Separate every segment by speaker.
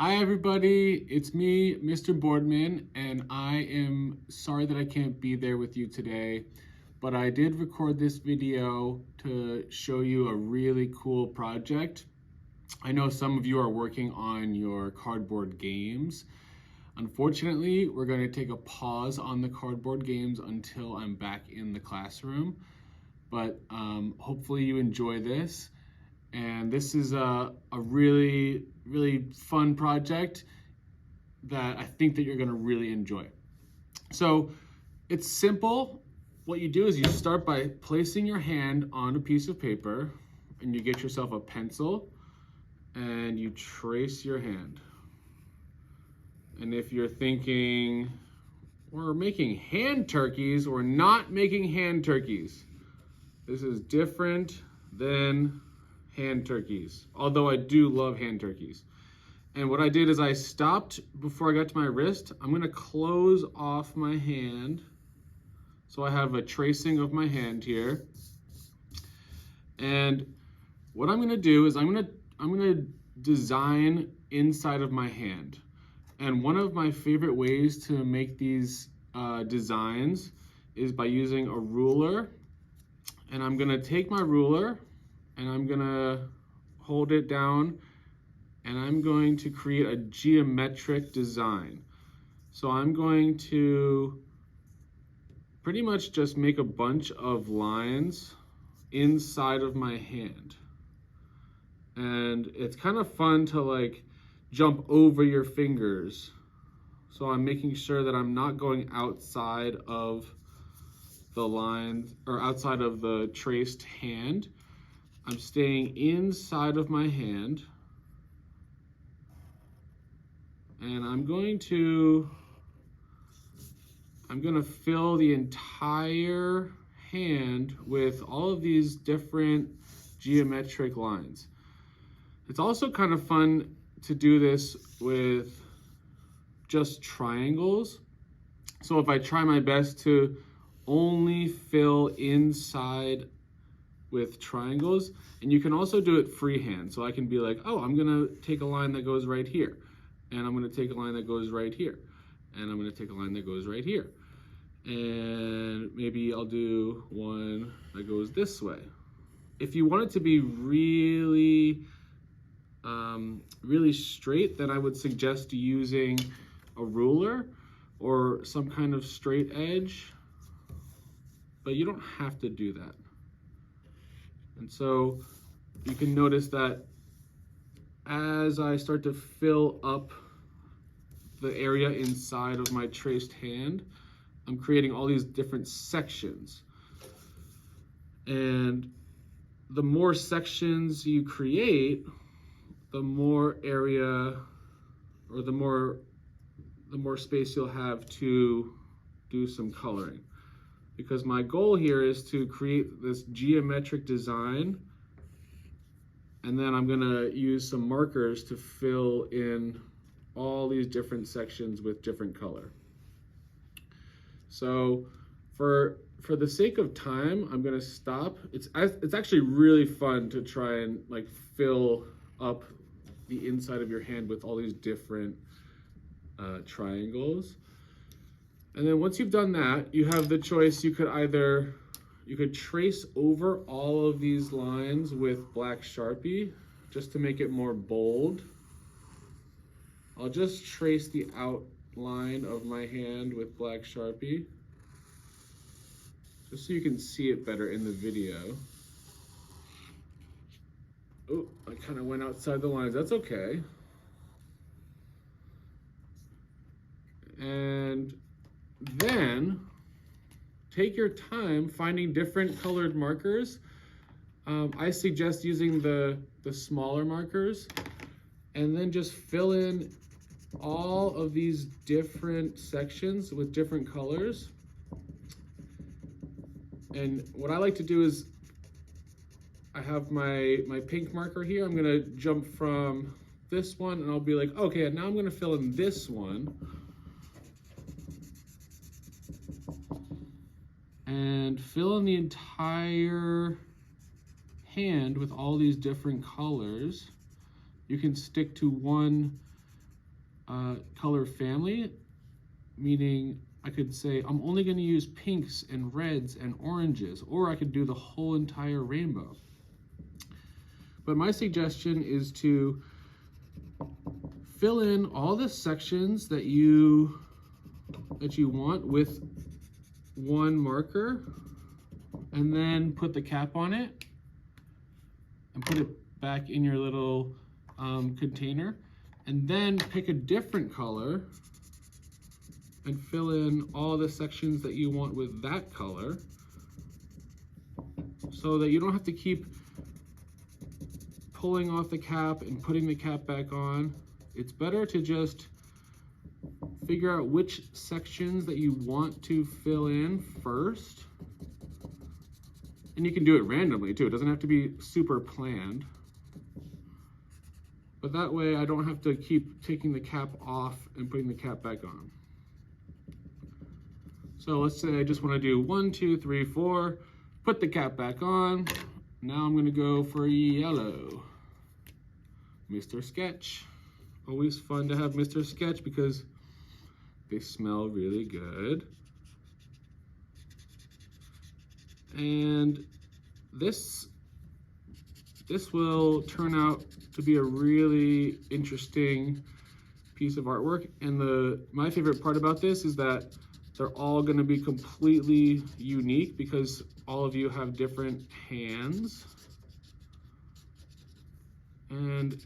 Speaker 1: Hi everybody, it's me, Mr. Boardman, and I am sorry that I can't be there with you today, but I did record this video to show you a really cool project. I know some of you are working on your cardboard games. Unfortunately, we're going to take a pause on the cardboard games until I'm back in the classroom, but hopefully you enjoy this. And this is a really fun project that I think that you're gonna really enjoy. So it's simple. What you do is you start by placing your hand on a piece of paper and you get yourself a pencil and you trace your hand. And if you're thinking, we're making hand turkeys, we're not making hand turkeys. This is different than hand turkeys, although I do love hand turkeys. And what I did is I stopped before I got to my wrist. I'm gonna close off my hand. So I have a tracing of my hand here. And what I'm gonna do is I'm gonna design inside of my hand. And one of my favorite ways to make these designs is by using a ruler. And I'm gonna take my ruler and I'm gonna hold it down and I'm going to create a geometric design. So I'm going to pretty much just make a bunch of lines inside of my hand. And it's kind of fun to like jump over your fingers. So I'm making sure that I'm not going outside of the lines or outside of the traced hand. I'm staying inside of my hand. And I'm going to fill the entire hand with all of these different geometric lines. It's also kind of fun to do this with just triangles. So if I try my best to only fill inside with triangles, and you can also do it freehand. So I can be like, oh, I'm gonna take a line that goes right here. And I'm gonna take a line that goes right here. And I'm gonna take a line that goes right here. And maybe I'll do one that goes this way. If you want it to be really straight, then I would suggest using a ruler or some kind of straight edge, but you don't have to do that. And so you can notice that as I start to fill up the area inside of my traced hand, I'm creating all these different sections. And the more sections you create, the more area or the more space you'll have to do some coloring. Because my goal here is to create this geometric design, and then I'm gonna use some markers to fill in all these different sections with different color. So for the sake of time, I'm gonna stop. It's actually really fun to try and like fill up the inside of your hand with all these different triangles. And then once you've done that, you have the choice. You could trace over all of these lines with black Sharpie just to make it more bold. I'll just trace the outline of my hand with black Sharpie just so you can see it better in the video. Oh, I kind of went outside the lines. That's okay. And then take your time finding different colored markers. I suggest using the smaller markers and then just fill in all of these different sections with different colors. And what I like to do is I have my pink marker here. I'm gonna jump from this one and I'll be like, okay, now I'm gonna fill in this one. And fill in the entire hand with all these different colors. You can stick to one color family, meaning I could say I'm only going to use pinks and reds and oranges, or I could do the whole entire rainbow. But my suggestion is to fill in all the sections that you want with one marker, and then put the cap on it and put it back in your little container, and then pick a different color and fill in all the sections that you want with that color, so that you don't have to keep pulling off the cap and putting the cap back on. It's better to just figure out which sections that you want to fill in first. And you can do it randomly too. It doesn't have to be super planned. But that way I don't have to keep taking the cap off and putting the cap back on. So let's say I just want to do 1, 2, 3, 4, put the cap back on. Now I'm going to go for yellow. Mr. Sketch. Always fun to have Mr. Sketch because they smell really good. And this will turn out to be a really interesting piece of artwork. And my favorite part about this is that they're all going to be completely unique because all of you have different hands. And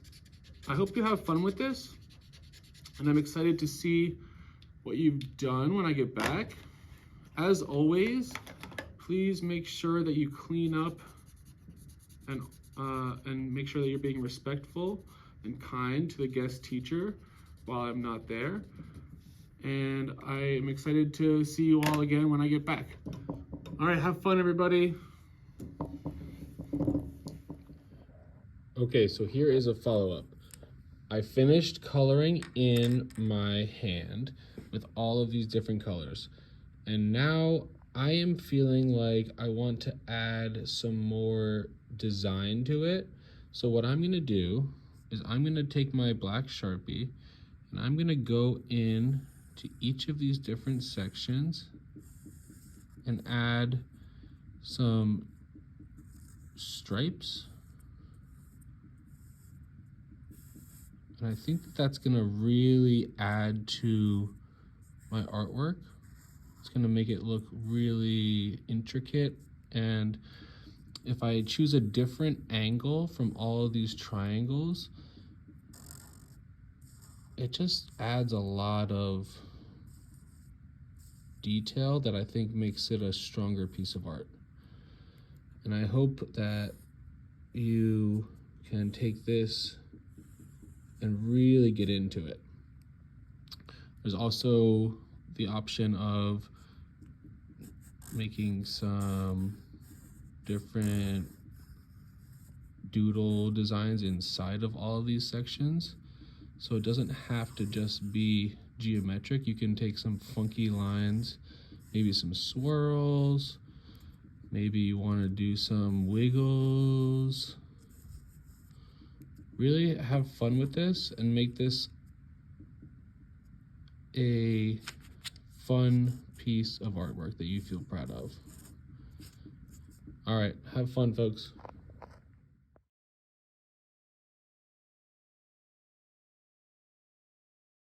Speaker 1: I hope you have fun with this. And I'm excited to see what you've done when I get back. As always, please make sure that you clean up and make sure that you're being respectful and kind to the guest teacher while I'm not there. And I am excited to see you all again when I get back. All right, have fun, everybody. Okay, so here is a follow-up. I finished coloring in my hand with all of these different colors. And now I am feeling like I want to add some more design to it. So what I'm gonna do is I'm gonna take my black Sharpie and I'm gonna go in to each of these different sections and add some stripes. And I think that that's gonna really add to my artwork. It's gonna make it look really intricate. And if I choose a different angle from all of these triangles, it just adds a lot of detail that I think makes it a stronger piece of art. And I hope that you can take this and really get into it. There's also the option of making some different doodle designs inside of all of these sections. So it doesn't have to just be geometric. You can take some funky lines, maybe some swirls, maybe you want to do some wiggles. Really have fun with this and make this a fun piece of artwork that you feel proud of. All right, have fun, folks.